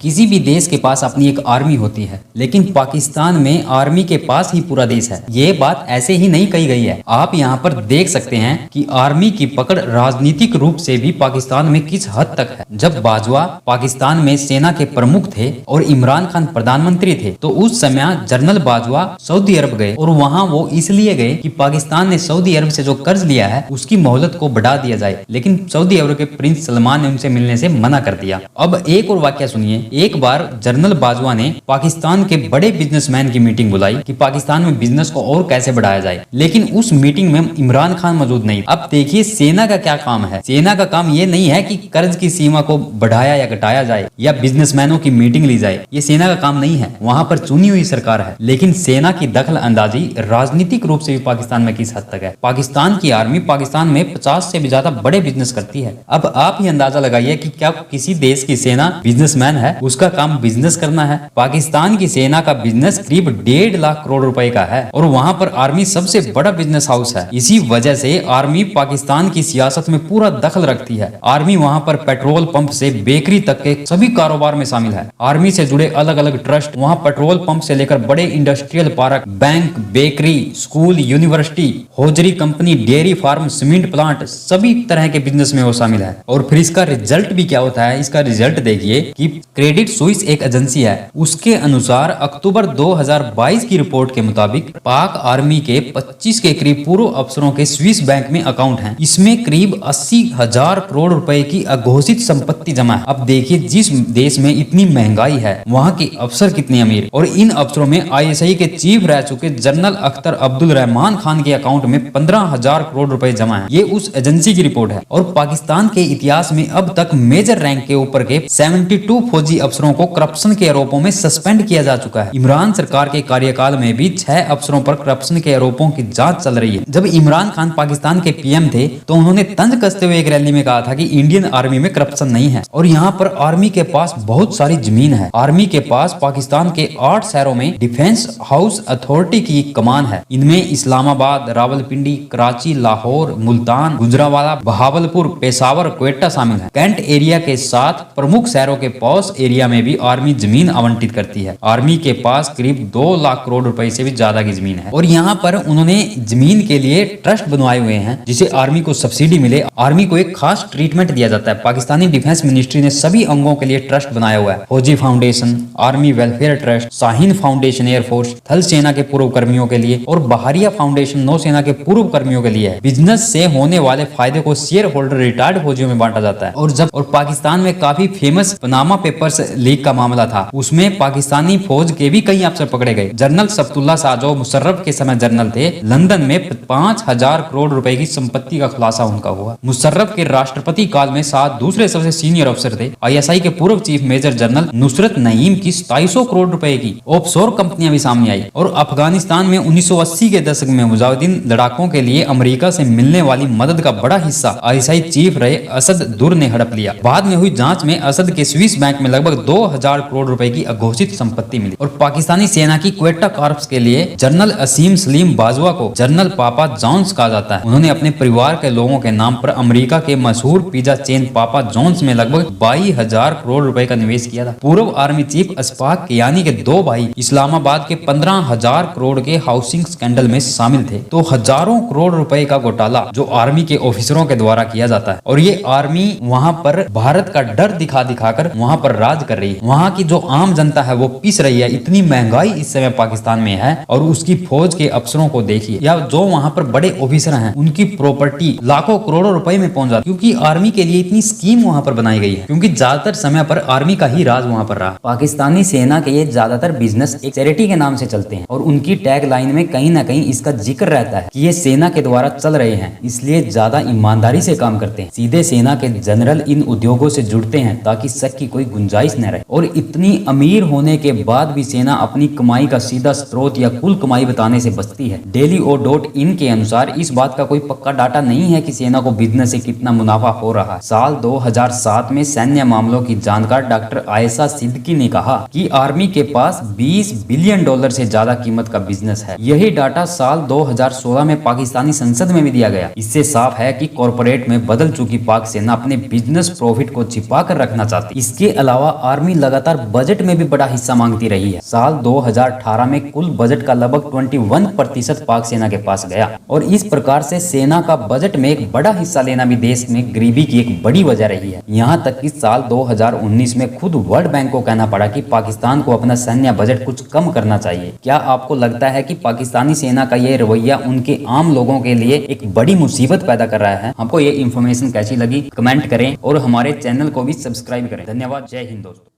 किसी भी देश के पास अपनी एक आर्मी होती है, लेकिन पाकिस्तान में आर्मी के पास ही पूरा देश है। ये बात ऐसे ही नहीं कही गई है। आप यहाँ पर देख सकते हैं कि आर्मी की पकड़ राजनीतिक रूप से भी पाकिस्तान में किस हद तक है। जब बाजवा पाकिस्तान में सेना के प्रमुख थे और इमरान खान प्रधानमंत्री थे, तो उस समय जनरल बाजवा सऊदी अरब गए और वहाँ वो इसलिए गए कि पाकिस्तान ने सऊदी अरब से जो कर्ज लिया है उसकी मोहलत को बढ़ा दिया जाए, लेकिन सऊदी अरब के प्रिंस सलमान ने उनसे मिलने से मना कर दिया। अब एक और वाक्य सुनिए। एक बार जनरल बाजवा ने पाकिस्तान के बड़े बिजनेसमैन की मीटिंग बुलाई कि पाकिस्तान में बिजनेस को और कैसे बढ़ाया जाए, लेकिन उस मीटिंग में इमरान खान मौजूद नहीं। अब देखिए सेना का क्या काम है। सेना का काम ये नहीं है कि कर्ज की सीमा को बढ़ाया या घटाया जाए या बिजनेसमैनों की मीटिंग ली जाए, ये सेना का काम नहीं है। वहां पर चुनी हुई सरकार है, लेकिन सेना की दखल अंदाजी राजनीतिक रूप से भी पाकिस्तान में किस हद तक है। पाकिस्तान की आर्मी पाकिस्तान में 50 से भी ज्यादा बड़े बिजनेस करती है। अब आप ही अंदाजा लगाइए कि क्या किसी देश की सेना बिजनेसमैन है, उसका काम बिजनेस करना है। पाकिस्तान की सेना का बिजनेस करीब 1.5 लाख करोड़ रुपए का है और वहां पर आर्मी सबसे बड़ा बिजनेस हाउस है। इसी वजह से आर्मी पाकिस्तान की सियासत में पूरा दखल रखती है। आर्मी वहां पर पेट्रोल पंप से बेकरी तक के सभी कारोबार में शामिल है। आर्मी से जुड़े अलग अलग ट्रस्ट वहां पेट्रोल पंप से लेकर बड़े industrial park, bank, bakery, school, university, hosiery company, dairy farm, cement plant, सभी तरह के बिजनेस में वो शामिल है। और फिर इसका रिजल्ट भी क्या होता है, इसका रिजल्ट देखिए कि क्रेडिट स्विस एक एजेंसी है, उसके अनुसार अक्टूबर 2022 की रिपोर्ट के मुताबिक पाक आर्मी के 25 के करीब पूर्व अफसरों के स्विस बैंक में अकाउंट हैं। इसमें करीब 80,000 करोड़ रुपए की अघोषित संपत्ति जमा है। अब देखिए जिस देश में इतनी महंगाई है वहाँ के अफसर कितने अमीर, और इन अफसरों में ISI के चीफ रह चुके जनरल अख्तर अब्दुल रहमान खान के अकाउंट में 15,000 करोड़ रुपए जमा है। ये उस एजेंसी की रिपोर्ट है। और पाकिस्तान के इतिहास में अब तक मेजर रैंक के ऊपर के 72 फौजी अफसरों को करप्शन के आरोपों में सस्पेंड किया जा चुका है। इमरान सरकार के कार्यकाल में भी 6 अफसरों पर करप्शन के आरोपों की जांच चल रही है। जब इमरान खान पाकिस्तान के PM थे तो उन्होंने तंज कसते हुए एक रैली में कहा था कि इंडियन आर्मी में करप्शन नहीं है, और यहाँ पर आर्मी के पास बहुत सारी जमीन है। आर्मी के पास पाकिस्तान के 8 शहरों में डिफेंस हाउस अथॉरिटी की कमान है। इनमें इस्लामाबाद, रावलपिंडी, कराची, लाहौर, मुल्तान, गुजरावाला, बहावलपुर, पेशावर, क्वेटा शामिल है। कैंट एरिया के साथ प्रमुख शहरों के पॉस एरिया में भी आर्मी जमीन आवंटित करती है। आर्मी के पास करीब 2 लाख करोड़ रुपए से भी ज्यादा की जमीन है। और यहाँ पर उन्होंने जमीन के लिए ट्रस्ट बनवाए हुए हैं जिसे आर्मी को सब्सिडी मिले। आर्मी को एक खास ट्रीटमेंट दिया जाता है। पाकिस्तानी डिफेंस मिनिस्ट्री ने सभी अंगों के लिए ट्रस्ट बनाया हुआ है। फौजी foundation, army welfare trust, Shaheen foundation air force, थल सेना के पूर्व कर्मियों के लिए, और बहारिया फाउंडेशन नौसेना के पूर्व कर्मियों के लिए है। बिजनेस से होने वाले फायदे को शेयर होल्डर रिटायर्ड फौजियों में बांटा जाता है। और पाकिस्तान में काफी फेमस पनामा पेपर्स लीक का मामला था, उसमें पाकिस्तानी फौज के भी कई अफसर पकड़े गए। जनरल सब्तुल्ला शाह जो मुशर्रफ के समय जनरल थे, लंदन में 5,000 करोड़ रुपए की संपत्ति का खुलासा उनका हुआ। मुशर्रफ के राष्ट्रपति काल में साथ दूसरे सबसे सीनियर अफसर थे। ISI के पूर्व chief major general Nusrat Naeem की 250 करोड़ रुपए की ऑफशोर कंपनियां भी सामने आई। और अफगानिस्तान में 1980 के दशक में मुजाहिदीन लड़ाकों के लिए अमेरिका से मिलने वाली मदद का बड़ा हिस्सा ISI चीफ रहे असद दुर ने हड़प लिया। बाद में हुई जांच में असद के स्विस बैंक में लगभग 2,000 करोड़ रुपए की अघोषित संपत्ति मिली। और पाकिस्तानी सेना की क्वेटा कॉर्प्स के लिए जनरल असीम सलीम बाजवा को जनरल पापा जॉन्स कहा जाता है। उन्होंने अपने परिवार के लोगों के नाम पर अमेरिका के मशहूर पिज्जा चेन पापा जॉन्स में लगभग 22,000 करोड़ रुपए का निवेश किया था। पूर्व आर्मी चीफ अशफाक कियानी के 2 भाई इस्लामाबाद के 15,000 करोड़ के हाउसिंग स्कैंडल में शामिल थे। तो हजारों करोड़ रुपए का घोटाला जो आर्मी के ऑफिसरों के द्वारा किया जाता है, और ये आर्मी वहाँ पर भारत का डर दिखा दिखाकर वहाँ पर राज कर रही है। वहाँ की जो आम जनता है वो पिस रही है। इतनी महंगाई इस समय पाकिस्तान में है, और उसकी फौज के अफसरों को देखिए, या जो वहाँ पर बड़े ऑफिसर हैं उनकी प्रॉपर्टी लाखों करोड़ों रुपए में पहुंच जाती है, क्योंकि आर्मी के लिए इतनी स्कीम वहाँ पर बनाई गई है, क्योंकि ज्यादातर समय पर आर्मी का ही राज वहाँ पर रहा। पाकिस्तानी सेना के ये ज्यादातर बिजनेस एक चैरिटी के नाम से चलते हैं, और उनकी टैग लाइन में कहीं ना कहीं इसका जिक्र रहता है कि ये सेना के द्वारा चल रहे हैं, इसलिए ज्यादा ईमानदारी से काम करते हैं। सीधे सेना के जनरल इन उद्योगों से जुड़ते हैं ताकि शक की कोई गुंजाइश न रहे। और इतनी अमीर होने के बाद भी सेना अपनी कमाई का सीधा स्रोत या कुल कमाई बताने से बचती है। dailyo.in के अनुसार इस बात का कोई पक्का डाटा नहीं है कि सेना को बिजनेस से कितना मुनाफा हो रहा है। साल 2007 में सैन्य मामलों की जानकार डॉक्टर आयशा सिद्दीकी ने कहा कि आर्मी के पास $20 बिलियन से ज्यादा कीमत का बिजनेस है। यही डाटा साल 2016 में पाकिस्तानी संसद में भी दिया गया। इससे साफ है कि कॉर्पोरेट में बदल चुकी पाक सेना अपने बिजनेस प्रॉफिट को छिपा कर रखना चाहती। इसके अलावा आर्मी लगातार बजट में भी बड़ा हिस्सा मांगती रही है। साल 2018 में कुल बजट का लगभग 21% पाक सेना के पास गया और इस प्रकार से सेना का बजट में एक बड़ा हिस्सा लेना भी देश में गरीबी की एक बड़ी वजह रही है। यहाँ तक कि साल 2019 में खुद वर्ल्ड बैंक को कहना पड़ा कि पाकिस्तान को अपना सैन्य बजट कुछ कम करना चाहिए। क्या आपको लगता है कि पाकिस्तानी सेना का ये रवैया उनके आम लोगों के लिए एक बड़ी मुसीबत पैदा कर रहा है? आपको ये इन्फॉर्मेशन कैसी लगी कमेंट करें और हमारे चैनल को भी सब्सक्राइब करें। धन्यवाद। जय हिंद दोस्तों।